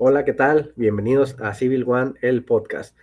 Hola, ¿qué tal? Bienvenidos a Civil One, el podcast.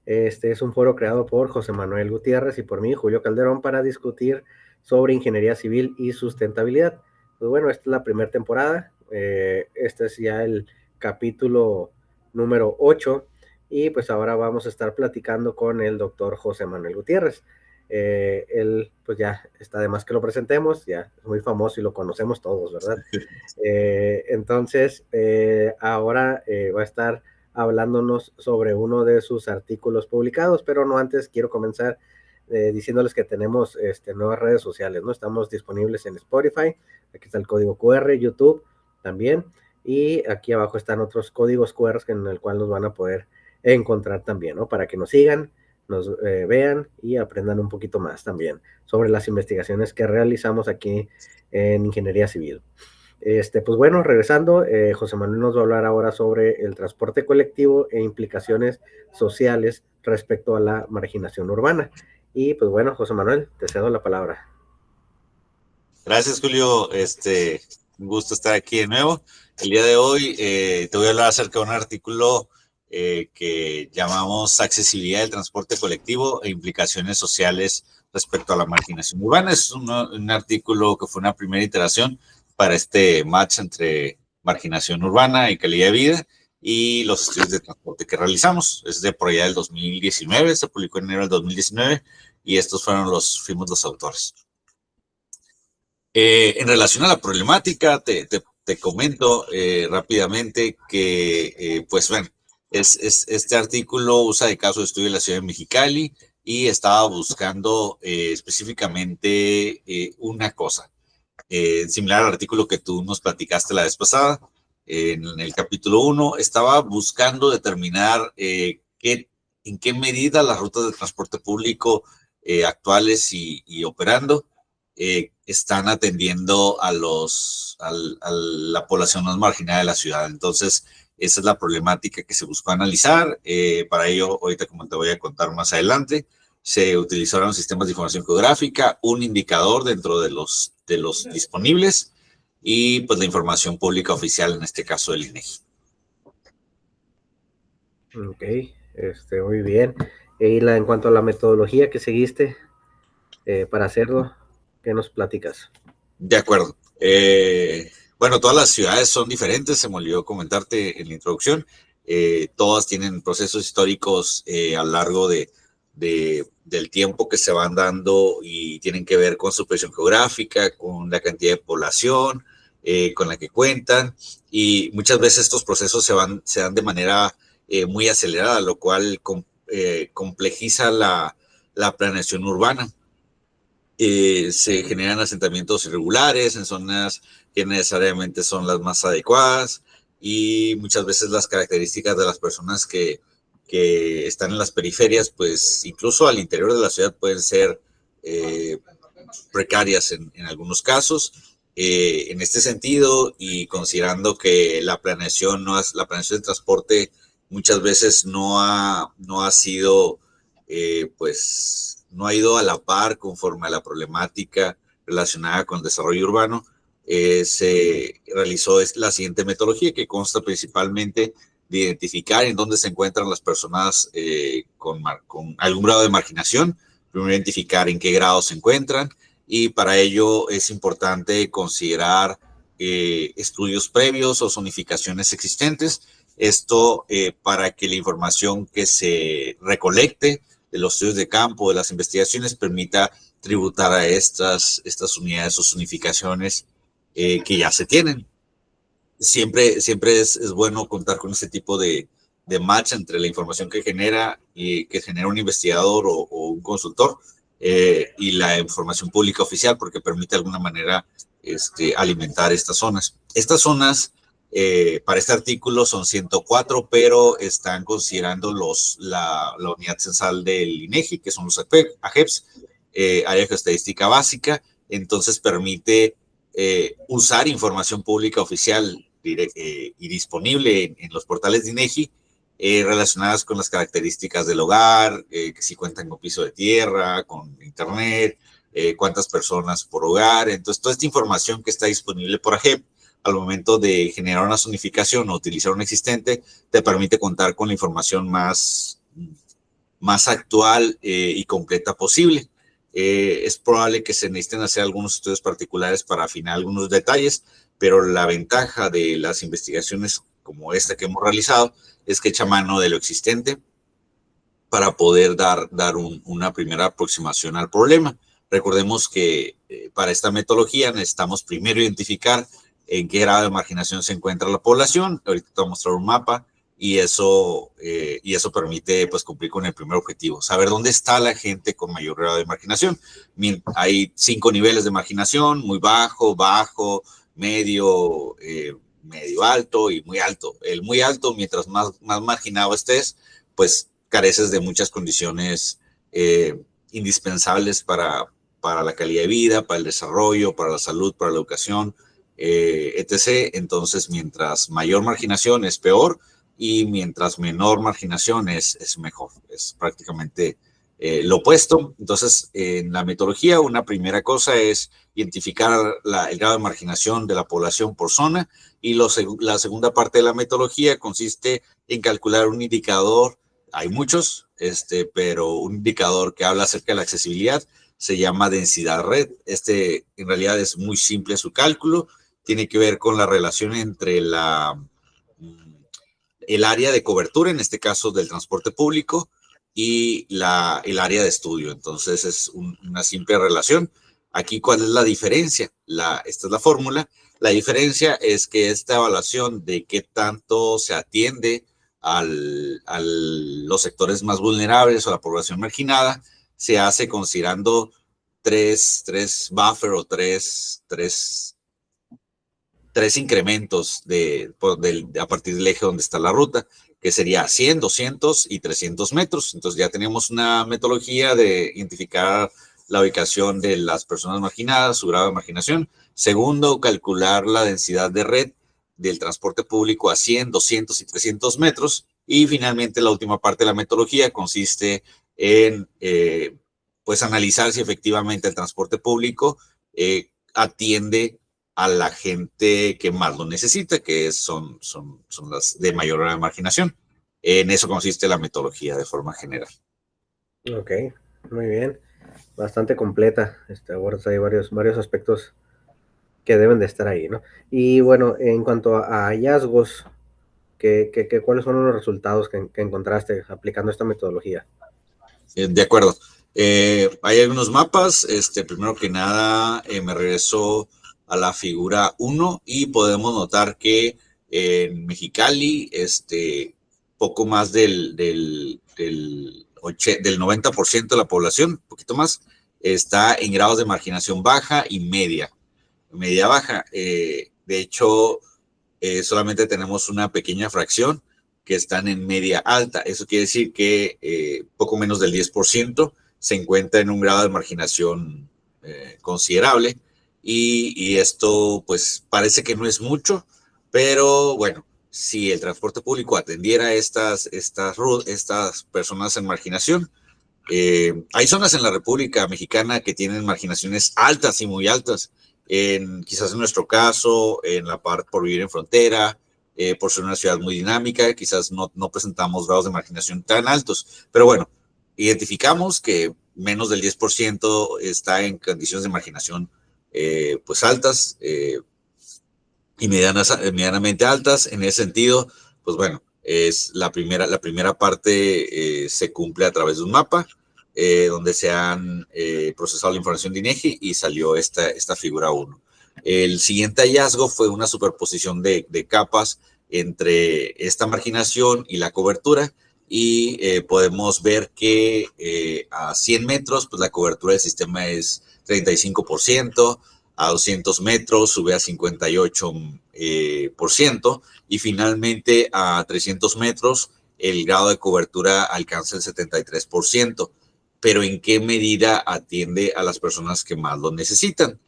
Este es un foro creado por José Manuel Gutiérrez y por mí, Julio Calderón, para discutir sobre ingeniería civil y sustentabilidad. Pues bueno, esta es la primera temporada, este es ya el capítulo número 8 y pues ahora vamos a estar platicando con el doctor José Manuel Gutiérrez. Él pues ya está de más que lo presentemos, ya es muy famoso y lo conocemos todos, ¿verdad? Entonces, ahora va a estar hablándonos sobre uno de sus artículos publicados, pero no antes quiero comenzar diciéndoles que tenemos nuevas redes sociales, ¿no? Estamos disponibles en Spotify, aquí está el código QR, YouTube también, y aquí abajo están otros códigos QR en el cual nos van a poder encontrar también, ¿no? Para que nos sigan, nos vean y aprendan un poquito más también sobre las investigaciones que realizamos aquí en Ingeniería Civil. Pues bueno, regresando, José Manuel nos va a hablar ahora sobre el transporte colectivo e implicaciones sociales respecto a la marginación urbana. Y pues bueno, José Manuel, te cedo la palabra. Gracias, Julio. Un gusto estar aquí de nuevo. El día de hoy te voy a hablar acerca de un artículo que llamamos Accesibilidad del transporte colectivo e implicaciones sociales respecto a la marginación urbana. Es un artículo que fue una primera iteración para este match entre marginación urbana y calidad de vida y los estudios de transporte que realizamos. Es de por allá del 2019, se publicó en enero del 2019 y estos fuimos los autores. En relación a la problemática, te comento rápidamente que, pues bueno, este artículo usa de caso de estudio de la ciudad de Mexicali y estaba buscando específicamente una cosa, similar al artículo que tú nos platicaste la vez pasada. En el capítulo 1, estaba buscando determinar en qué medida las rutas de transporte público actuales y operando están atendiendo a la población más marginada de la ciudad. Entonces, esa es la problemática que se buscó analizar. Para ello, ahorita como te voy a contar más adelante, se utilizaron sistemas de información geográfica, un indicador dentro de los disponibles y pues la información pública oficial, en este caso del INEGI. Ok, muy bien. En cuanto a la metodología que seguiste para hacerlo, ¿qué nos platicas? De acuerdo. Bueno, todas las ciudades son diferentes, se me olvidó comentarte en la introducción. Todas tienen procesos históricos a lo largo del tiempo que se van dando y tienen que ver con su presión geográfica, con la cantidad de población con la que cuentan. Y muchas veces estos procesos se dan de manera muy acelerada, lo cual complejiza la planeación urbana. Se generan asentamientos irregulares en zonas que necesariamente son las más adecuadas y muchas veces las características de las personas que están en las periferias, pues incluso al interior de la ciudad pueden ser precarias en algunos casos. En este sentido, y considerando que la planeación de transporte muchas veces no ha sido pues no ha ido a la par conforme a la problemática relacionada con el desarrollo urbano, se realizó la siguiente metodología que consta principalmente de identificar en dónde se encuentran las personas con algún grado de marginación, primero identificar en qué grado se encuentran y para ello es importante considerar estudios previos o zonificaciones existentes. Esto para que la información que se recolecte de los estudios de campo, de las investigaciones, permita tributar a estas unidades o zonificaciones que ya se tienen. Siempre es bueno contar con este tipo de match entre la información que genera un investigador o un consultor y la información pública oficial, porque permite de alguna manera alimentar estas zonas. Estas zonas para este artículo son 104, pero están considerando la unidad censal del INEGI, que son los AGEPS, área geoestadística básica, entonces permite usar información pública oficial y disponible en los portales de INEGI relacionadas con las características del hogar, que si cuentan con piso de tierra, con internet, cuántas personas por hogar. Entonces, toda esta información que está disponible por AGEP al momento de generar una zonificación o utilizar un existente, te permite contar con la información más actual y completa posible. Es probable que se necesiten hacer algunos estudios particulares para afinar algunos detalles, pero la ventaja de las investigaciones como esta que hemos realizado es que echa mano de lo existente para poder dar una primera aproximación al problema. Recordemos que para esta metodología necesitamos primero identificar en qué grado de marginación se encuentra la población. Ahorita te voy a mostrar un mapa y eso permite pues cumplir con el primer objetivo, saber dónde está la gente con mayor grado de marginación. Hay 5 niveles de marginación: muy bajo, bajo, medio, medio alto y muy alto. El muy alto, mientras más marginado estés, pues careces de muchas condiciones indispensables para la calidad de vida, para el desarrollo, para la salud, para la educación, etc. Entonces, mientras mayor marginación es peor y mientras menor marginación es mejor. Es prácticamente lo opuesto. Entonces, en la metodología, una primera cosa es identificar el grado de marginación de la población por zona, y la segunda parte de la metodología consiste en calcular un indicador. Hay muchos, pero un indicador que habla acerca de la accesibilidad se llama densidad red. En realidad es muy simple su cálculo. Tiene que ver con la relación entre el área de cobertura, en este caso del transporte público, y el área de estudio. Entonces es una simple relación. Aquí, ¿cuál es la diferencia? Esta es la fórmula. La diferencia es que esta evaluación de qué tanto se atiende a los sectores más vulnerables o a la población marginada se hace considerando tres buffer o tres incrementos a partir del eje donde está la ruta, que sería 100, 200 y 300 metros. Entonces ya tenemos una metodología de identificar la ubicación de las personas marginadas, su grado de marginación. Segundo, calcular la densidad de red del transporte público a 100, 200 y 300 metros. Y finalmente, la última parte de la metodología consiste en pues analizar si efectivamente el transporte público atiende a la gente que más lo necesita, que son las de mayor marginación. En eso consiste la metodología de forma general. Ok, muy bien. Bastante completa. Abordas hay varios aspectos que deben de estar ahí, ¿no? Y bueno, en cuanto a hallazgos, ¿cuáles son los resultados que encontraste aplicando esta metodología? De acuerdo. Hay algunos mapas. Primero que nada, me regreso a la figura 1 y podemos notar que en Mexicali, poco más del 90% de la población, un poquito más, está en grados de marginación baja y media baja. De hecho, solamente tenemos una pequeña fracción que están en media alta. Eso quiere decir que poco menos del 10% se encuentra en un grado de marginación considerable, y esto pues parece que no es mucho, pero bueno, si el transporte público atendiera a estas personas en marginación, hay zonas en la República Mexicana que tienen marginaciones altas y muy altas. Quizás en nuestro caso, en la parte por vivir en frontera, por ser una ciudad muy dinámica, quizás no presentamos grados de marginación tan altos. Pero bueno, identificamos que menos del 10% está en condiciones de marginación pues altas y medianamente altas. En ese sentido, pues bueno, es la primera parte se cumple a través de un mapa donde se han procesado la información de INEGI y salió esta figura 1. El siguiente hallazgo fue una superposición de capas entre esta marginación y la cobertura, y podemos ver que a 100 metros pues la cobertura del sistema es 35%, a 200 metros sube a 58%, y finalmente a 300 metros el grado de cobertura alcanza el 73%. Pero ¿en qué medida atiende a las personas que más lo necesitan?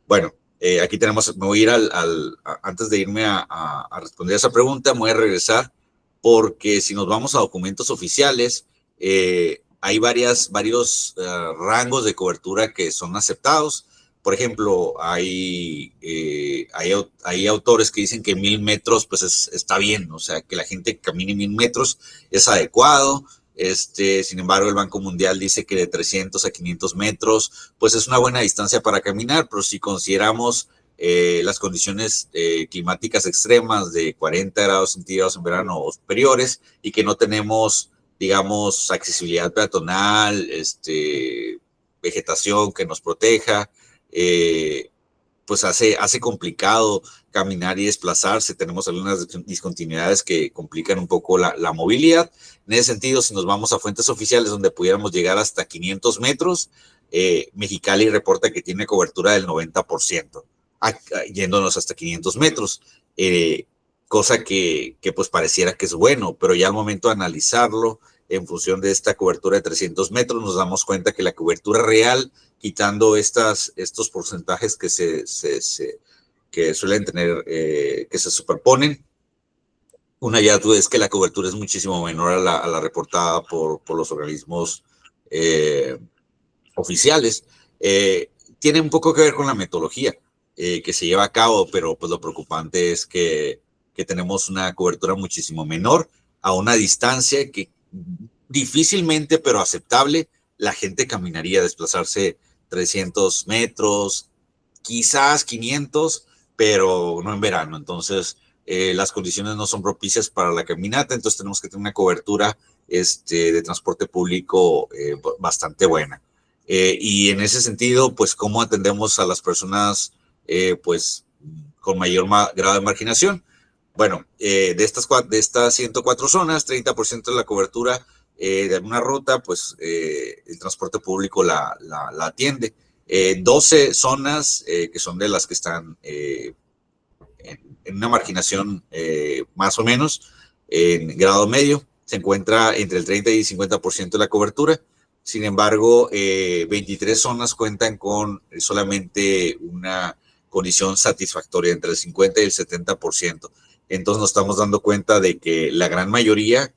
Bueno, aquí me voy a ir antes de irme a responder esa pregunta, me voy a regresar, porque si nos vamos a documentos oficiales, hay varios rangos de cobertura que son aceptados. Por ejemplo, hay autores que dicen que 1000 metros pues está bien, o sea, que la gente que camine 1000 metros es adecuado. Sin embargo, el Banco Mundial dice que de 300 a 500 metros, pues es una buena distancia para caminar, pero si consideramos las condiciones climáticas extremas de 40 grados centígrados en verano o superiores y que no tenemos, digamos, accesibilidad peatonal, vegetación que nos proteja, pues hace complicado caminar y desplazarse. Tenemos algunas discontinuidades que complican un poco la movilidad. En ese sentido, si nos vamos a fuentes oficiales donde pudiéramos llegar hasta 500 metros, Mexicali reporta que tiene cobertura del 90%, yéndonos hasta 500 metros, cosa que pues pareciera que es bueno, pero ya al momento de analizarlo en función de esta cobertura de 300 metros, nos damos cuenta que la cobertura real, quitando estos porcentajes que suelen tener, que se superponen, un hallazgo es que la cobertura es muchísimo menor a la reportada por los organismos oficiales. Tiene un poco que ver con la metodología que se lleva a cabo, pero pues lo preocupante es que tenemos una cobertura muchísimo menor a una distancia que difícilmente, pero aceptable, la gente caminaría, desplazarse 300 metros, quizás 500, pero no en verano. Entonces, las condiciones no son propicias para la caminata, entonces tenemos que tener una cobertura de transporte público bastante buena. Y en ese sentido, pues, ¿cómo atendemos a las personas pues con mayor grado de marginación? Bueno, de estas 104 zonas, 30% de la cobertura de alguna ruta, pues el transporte público la atiende. 12 zonas que son de las que están en una marginación más o menos en grado medio, se encuentra entre el 30 y 50% de la cobertura. Sin embargo, 23 zonas cuentan con solamente una condición satisfactoria entre el 50 y el 70%. Entonces nos estamos dando cuenta de que la gran mayoría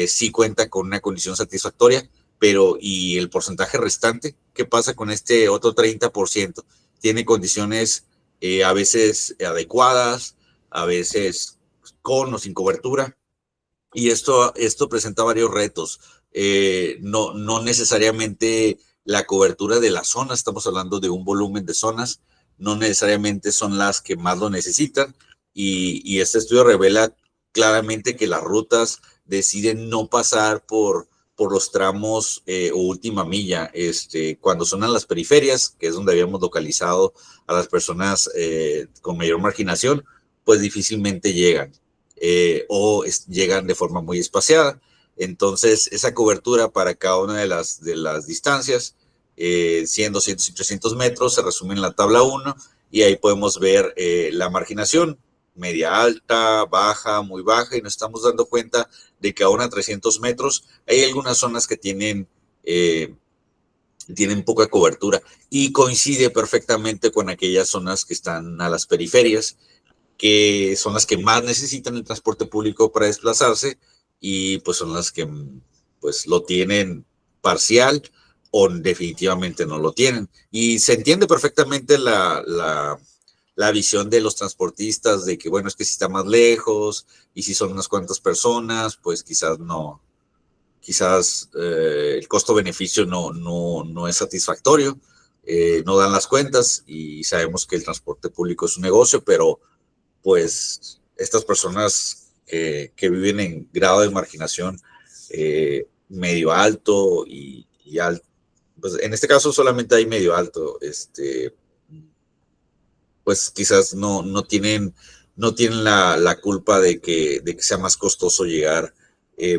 sí cuenta con una condición satisfactoria, pero ¿y el porcentaje restante? ¿Qué pasa con este otro 30%? Tiene condiciones a veces adecuadas, a veces con o sin cobertura, y esto presenta varios retos. No necesariamente la cobertura de las zonas, estamos hablando de un volumen de zonas, no necesariamente son las que más lo necesitan, y este estudio revela claramente que las rutas deciden no pasar por los tramos o última milla, cuando son en las periferias, que es donde habíamos localizado a las personas con mayor marginación, pues difícilmente llegan. Llegan de forma muy espaciada. Entonces, esa cobertura para cada una de las distancias, 100, 200 y 300 metros, se resume en la tabla 1, y ahí podemos ver la marginación, media alta, baja, muy baja, y nos estamos dando cuenta de que aún a 300 metros hay algunas zonas que tienen poca cobertura, y coincide perfectamente con aquellas zonas que están a las periferias, que son las que más necesitan el transporte público para desplazarse, y pues son las que pues lo tienen parcial o definitivamente no lo tienen. Y se entiende perfectamente la visión de los transportistas de que, bueno, es que si está más lejos y si son unas cuantas personas, pues quizás el costo-beneficio no es satisfactorio, no dan las cuentas, y sabemos que el transporte público es un negocio, pero pues estas personas que viven en grado de marginación medio alto y alto, pues en este caso solamente hay medio alto, pues quizás no tienen la culpa de que sea más costoso llegar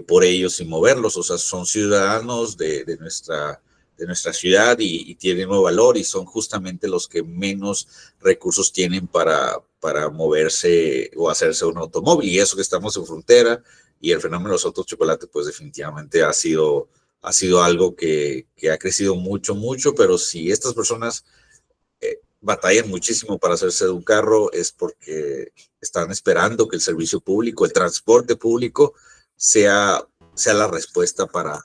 por ellos y moverlos. O sea, son ciudadanos de nuestra ciudad y tienen un valor, y son justamente los que menos recursos tienen para moverse o hacerse un automóvil. Y eso que estamos en frontera, y el fenómeno de los autos chocolate, pues definitivamente ha sido algo que ha crecido mucho, pero si estas personas batallan muchísimo para hacerse de un carro, es porque están esperando que el servicio público, el transporte público, sea la respuesta para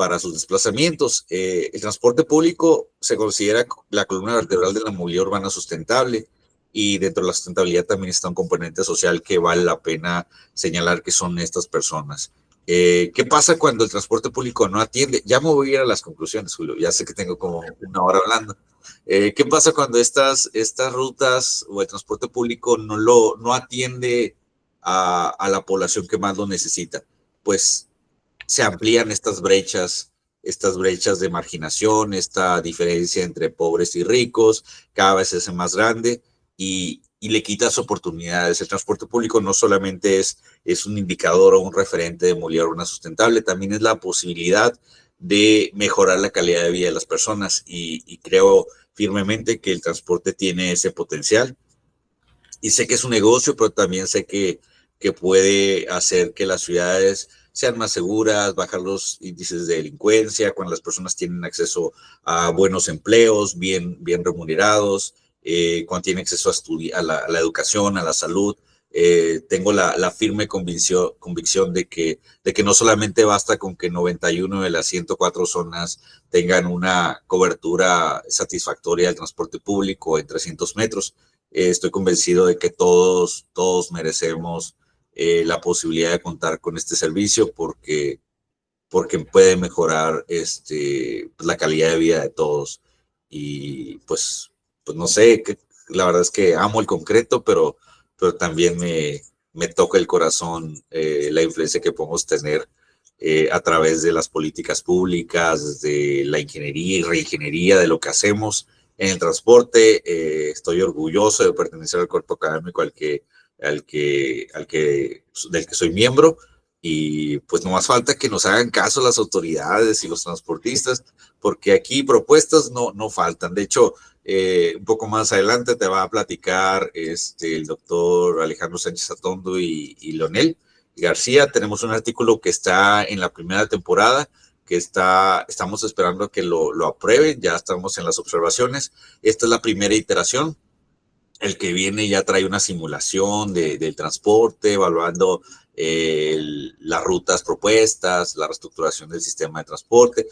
para sus desplazamientos. El transporte público se considera la columna vertebral de la movilidad urbana sustentable, y dentro de la sustentabilidad también está un componente social que vale la pena señalar, que son estas personas. ¿Qué pasa cuando el transporte público no atiende? Ya me voy a ir a las conclusiones, Julio, ya sé que tengo como una hora hablando. ¿Qué pasa cuando estas rutas o el transporte público no atiende a la población que más lo necesita? Pues se amplían estas brechas de marginación, esta diferencia entre pobres y ricos, cada vez se hace más grande, y le quitas oportunidades. El transporte público no solamente es un indicador o un referente de movilidad urbana sustentable, también es la posibilidad de mejorar la calidad de vida de las personas, y creo firmemente que el transporte tiene ese potencial. Y sé que es un negocio, pero también sé que puede hacer que las ciudades sean más seguras, bajar los índices de delincuencia, cuando las personas tienen acceso a buenos empleos, bien remunerados, cuando tienen acceso a la educación, a la salud. Tengo la firme convicción de que no solamente basta con que 91 de las 104 zonas tengan una cobertura satisfactoria del transporte público en 300 metros. Estoy convencido de que todos merecemos la posibilidad de contar con este servicio, porque puede mejorar la calidad de vida de todos. Y pues no sé, la verdad es que amo el concreto, pero también me toca el corazón la influencia que podemos tener a través de las políticas públicas, de la ingeniería y reingeniería de lo que hacemos en el transporte. Estoy orgulloso de pertenecer al cuerpo académico del que soy miembro, y pues no más falta que nos hagan caso las autoridades y los transportistas, porque aquí propuestas no faltan. De hecho, un poco más adelante te va a platicar el doctor Alejandro Sánchez Atondo y Leonel García. Tenemos un artículo que está en la primera temporada, que estamos esperando que lo aprueben, ya estamos en las observaciones. Esta es la primera iteración. El que viene ya trae una simulación del transporte, evaluando las rutas propuestas, la reestructuración del sistema de transporte,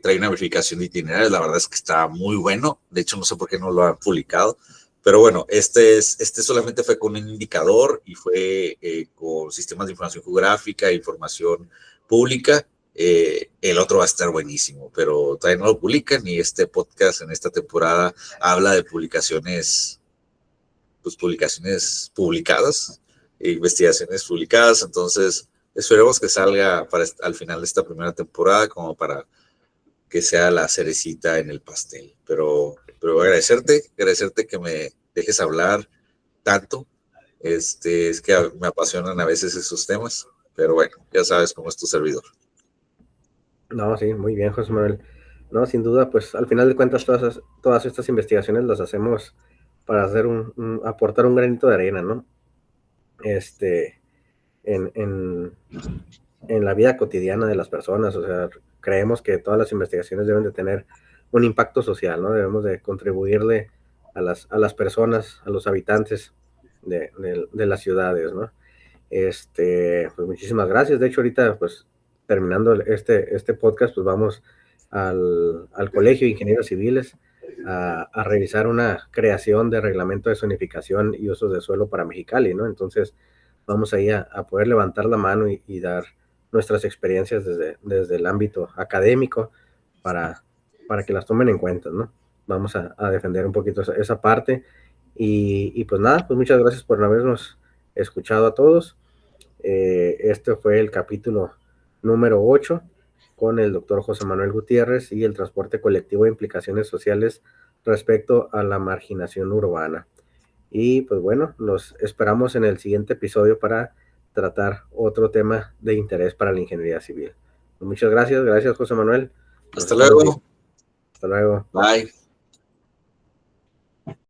trae una verificación de itinerarios. La verdad es que está muy bueno. De hecho, no sé por qué no lo han publicado, pero bueno, este solamente fue con un indicador, y fue con sistemas de información geográfica e información pública. El otro va a estar buenísimo, pero todavía no lo publican, y este podcast en esta temporada habla de publicaciones publicadas, investigaciones publicadas. Entonces, esperemos que salga al final de esta primera temporada, como para que sea la cerecita en el pastel. Pero agradecerte que me dejes hablar tanto. Es que me apasionan a veces esos temas, pero bueno, ya sabes cómo es tu servidor. No, sí, muy bien, José Manuel. No, sin duda, pues al final de cuentas todas estas investigaciones las hacemos para hacer aportar un granito de arena, ¿no? En, en, en la vida cotidiana de las personas. O sea, creemos que todas las investigaciones deben de tener un impacto social, ¿no? Debemos de contribuirle a las personas, a los habitantes de las ciudades, ¿no? Pues muchísimas gracias. De hecho, ahorita, pues terminando este podcast, pues vamos al Colegio de Ingenieros Civiles a revisar una creación de reglamento de zonificación y usos de suelo para Mexicali, ¿no? Entonces, vamos ahí a poder levantar la mano y dar nuestras experiencias desde el ámbito académico para que las tomen en cuenta, ¿no? Vamos a defender un poquito esa parte. Y pues nada, pues muchas gracias por habernos escuchado a todos. Este fue el capítulo número 8 con el doctor José Manuel Gutiérrez y el transporte colectivo e implicaciones sociales respecto a la marginación urbana. Y pues bueno, los esperamos en el siguiente episodio para tratar otro tema de interés para la ingeniería civil. Muchas gracias, José Manuel. Hasta luego. Hasta luego. Bye.